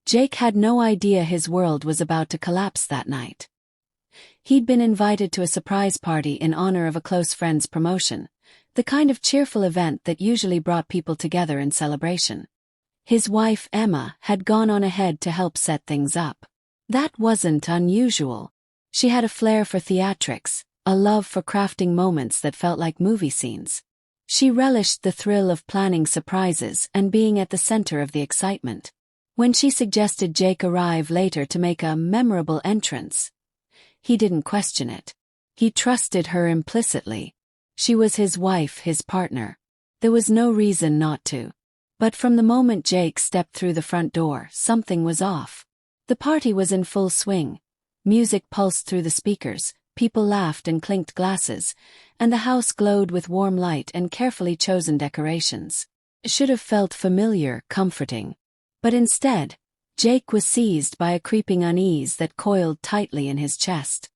Jake had no idea his world was about to collapse that night. He'd been invited to a surprise party in honor of a close friend's promotion, the kind of cheerful event that usually brought people together in celebration. His wife, Emma, had gone on ahead to help set things up. That wasn't unusual. She had a flair for theatrics, a love for crafting moments that felt like movie scenes. She relished the thrill of planning surprises and being at the center of the excitement. When she suggested Jake arrive later to make a memorable entrance, he didn't question it. He trusted her implicitly. She was his wife, his partner. There was no reason not to. But from the moment Jake stepped through the front door, something was off. The party was in full swing. Music pulsed through the speakers, people laughed and clinked glasses, and the house glowed with warm light and carefully chosen decorations. It should have felt familiar, comforting. But instead, Jake was seized by a creeping unease that coiled tightly in his chest.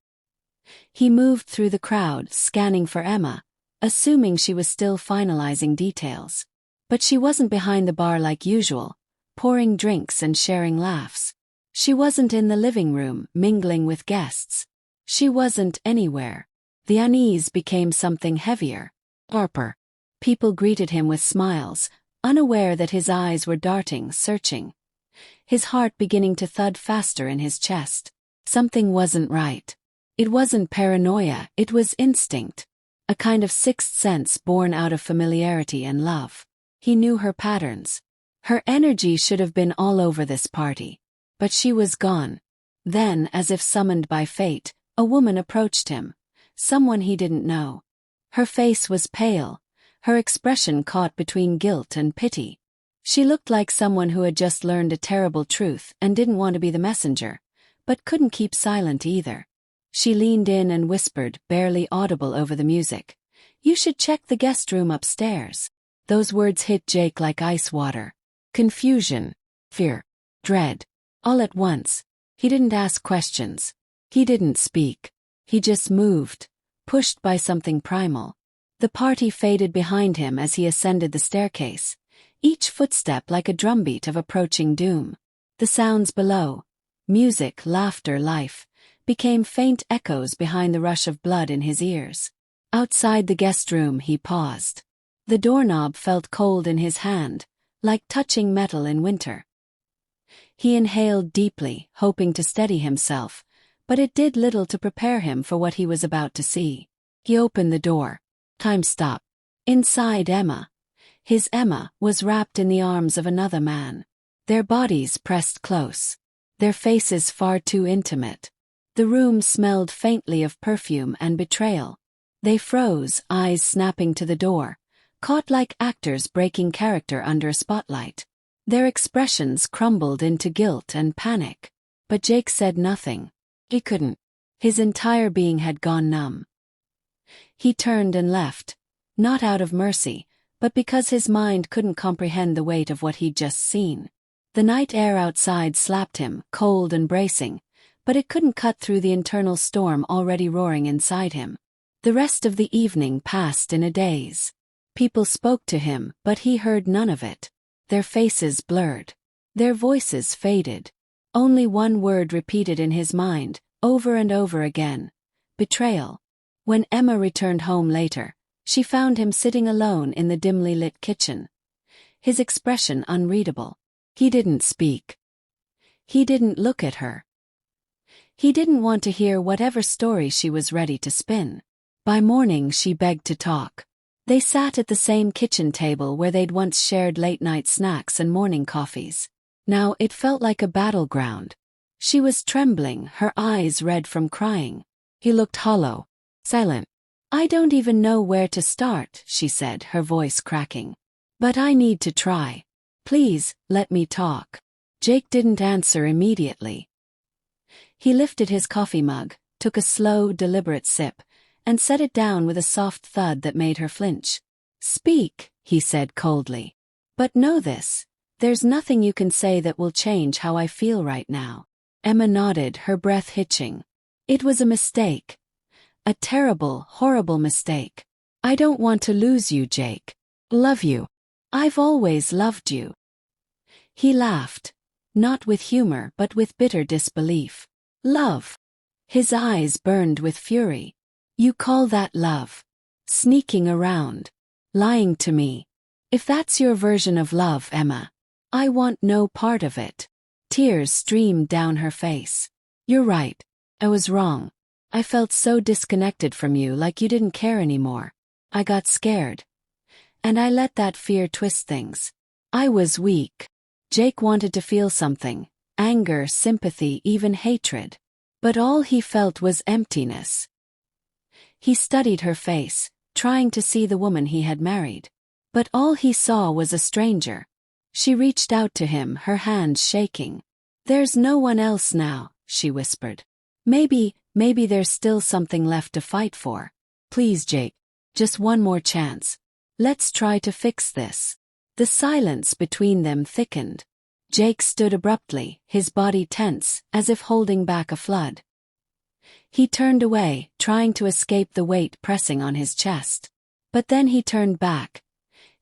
He moved through the crowd, scanning for Emma, assuming she was still finalizing details. But she wasn't behind the bar like usual, pouring drinks and sharing laughs. She wasn't in the living room, mingling with guests. She wasn't anywhere. The unease became something heavier. Harper. People greeted him with smiles, unaware that his eyes were darting, searching. His heart beginning to thud faster in his chest. Something wasn't right. It wasn't paranoia, it was instinct. A kind of sixth sense born out of familiarity and love. He knew her patterns. Her energy should have been all over this party. But she was gone. Then, as if summoned by fate, a woman approached him. Someone he didn't know. Her face was pale, her expression caught between guilt and pity. She looked like someone who had just learned a terrible truth and didn't want to be the messenger, but couldn't keep silent either. She leaned in and whispered, barely audible over the music, "You should check the guest room upstairs." Those words hit Jake like ice water. Confusion, fear, dread. All at once. He didn't ask questions. He didn't speak. He just moved, pushed by something primal. The party faded behind him as he ascended the staircase, each footstep like a drumbeat of approaching doom. The sounds below, music, laughter, life, became faint echoes behind the rush of blood in his ears. Outside the guest room he paused. The doorknob felt cold in his hand, like touching metal in winter. He inhaled deeply, hoping to steady himself, but it did little to prepare him for what he was about to see. He opened the door. Time stopped. Inside Emma. His Emma was wrapped in the arms of another man. Their bodies pressed close. Their faces far too intimate. The room smelled faintly of perfume and betrayal. They froze, eyes snapping to the door, caught like actors breaking character under a spotlight. Their expressions crumbled into guilt and panic. But Jake said nothing. He couldn't. His entire being had gone numb. He turned and left, not out of mercy, but because his mind couldn't comprehend the weight of what he'd just seen. The night air outside slapped him, cold and bracing, but it couldn't cut through the internal storm already roaring inside him. The rest of the evening passed in a daze. People spoke to him, but he heard none of it. Their faces blurred. Their voices faded. Only one word repeated in his mind, over and over again. Betrayal. When Emma returned home later, she found him sitting alone in the dimly lit kitchen. His expression unreadable. He didn't speak. He didn't look at her. He didn't want to hear whatever story she was ready to spin. By morning she begged to talk. They sat at the same kitchen table where they'd once shared late-night snacks and morning coffees. Now it felt like a battleground. She was trembling, her eyes red from crying. He looked hollow, silent. "I don't even know where to start," she said, her voice cracking. "But I need to try. Please, let me talk." Jake didn't answer immediately. He lifted his coffee mug, took a slow, deliberate sip, and set it down with a soft thud that made her flinch. "Speak," he said coldly. "But know this, there's nothing you can say that will change how I feel right now." Emma nodded, her breath hitching. "It was a mistake. A terrible, horrible mistake. I don't want to lose you, Jake. Love you. I've always loved you." He laughed. not with humor but with bitter disbelief. Love. His eyes burned with fury. You call that love? Sneaking around. Lying to me. If that's your version of love, Emma, I want no part of it. Tears streamed down her face. You're right. I was wrong. I felt so disconnected from you, like you didn't care anymore. I got scared. And I let that fear twist things. I was weak. Jake wanted to feel something. Anger, sympathy, even hatred. But all he felt was emptiness. He studied her face, trying to see the woman he had married. But all he saw was a stranger. She reached out to him, her hands shaking. There's no one else now, she whispered. Maybe there's still something left to fight for. Please, Jake. Just one more chance. Let's try to fix this. The silence between them thickened. Jake stood abruptly, his body tense, as if holding back a flood. He turned away, trying to escape the weight pressing on his chest. But then he turned back,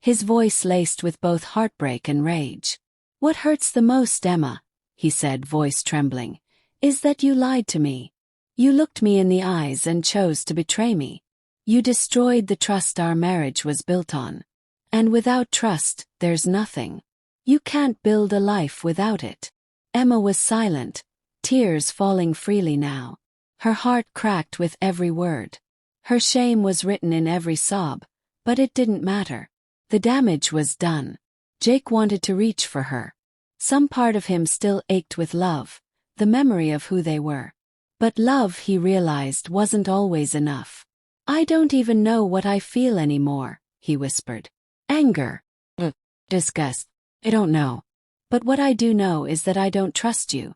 his voice laced with both heartbreak and rage. What hurts the most, Emma, he said, voice trembling, is that you lied to me. You looked me in the eyes and chose to betray me. You destroyed the trust our marriage was built on. And without trust, there's nothing. You can't build a life without it. Emma was silent, tears falling freely now. Her heart cracked with every word. Her shame was written in every sob, but it didn't matter. The damage was done. Jake wanted to reach for her. Some part of him still ached with love, the memory of who they were. But love, he realized, wasn't always enough. I don't even know what I feel anymore, he whispered. Anger. Disgust. I don't know. But what I do know is that I don't trust you.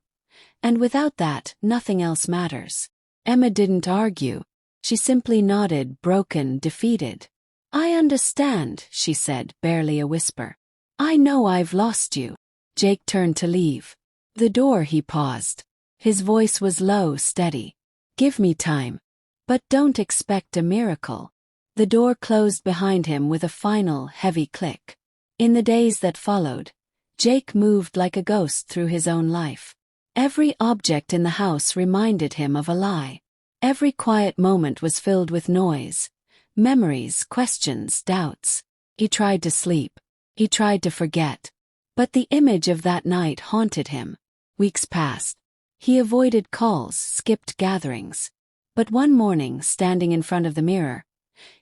And without that, nothing else matters. Emma didn't argue. She simply nodded, broken, defeated. I understand, she said, barely a whisper. I know I've lost you. Jake turned to leave. The door, he paused. His voice was low, steady. Give me time. But don't expect a miracle. The door closed behind him with a final, heavy click. In the days that followed, Jake moved like a ghost through his own life. Every object in the house reminded him of a lie. Every quiet moment was filled with noise, memories, questions, doubts. He tried to sleep. He tried to forget. But the image of that night haunted him. Weeks passed. He avoided calls, skipped gatherings. But one morning, standing in front of the mirror,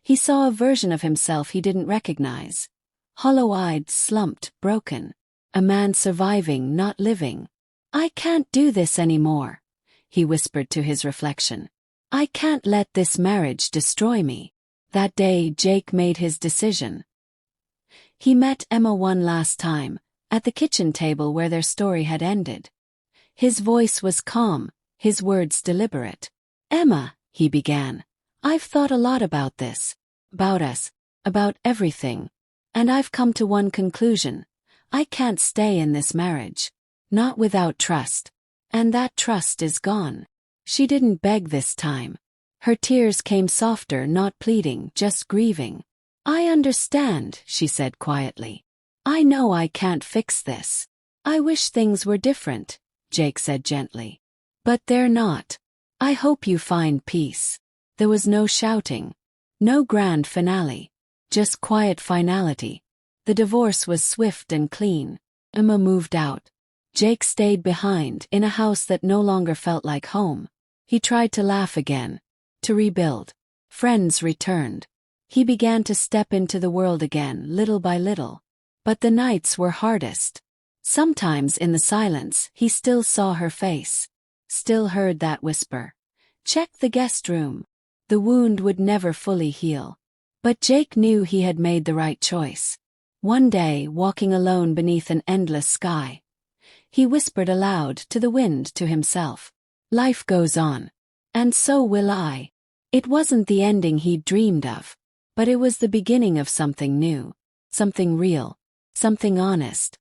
he saw a version of himself he didn't recognize. Hollow-eyed, slumped, broken. A man surviving, not living. I can't do this anymore, he whispered to his reflection. I can't let this marriage destroy me. That day, Jake made his decision. He met Emma one last time, at the kitchen table where their story had ended. His voice was calm, his words deliberate. Emma, he began, I've thought a lot about this. About us. About everything. And I've come to one conclusion. I can't stay in this marriage. Not without trust. And that trust is gone. She didn't beg this time. Her tears came softer, not pleading, just grieving. I understand, she said quietly. I know I can't fix this. I wish things were different, Jake said gently. But they're not. I hope you find peace. There was no shouting. No grand finale. Just quiet finality. The divorce was swift and clean. Emma moved out. Jake stayed behind, in a house that no longer felt like home. He tried to laugh again. To rebuild. Friends returned. He began to step into the world again, little by little. But the nights were hardest. Sometimes in the silence, he still saw her face. Still heard that whisper. Check the guest room. The wound would never fully heal. But Jake knew he had made the right choice. One day, walking alone beneath an endless sky, he whispered aloud to the wind, to himself. Life goes on. And so will I. It wasn't the ending he'd dreamed of. But it was the beginning of something new. Something real. Something honest.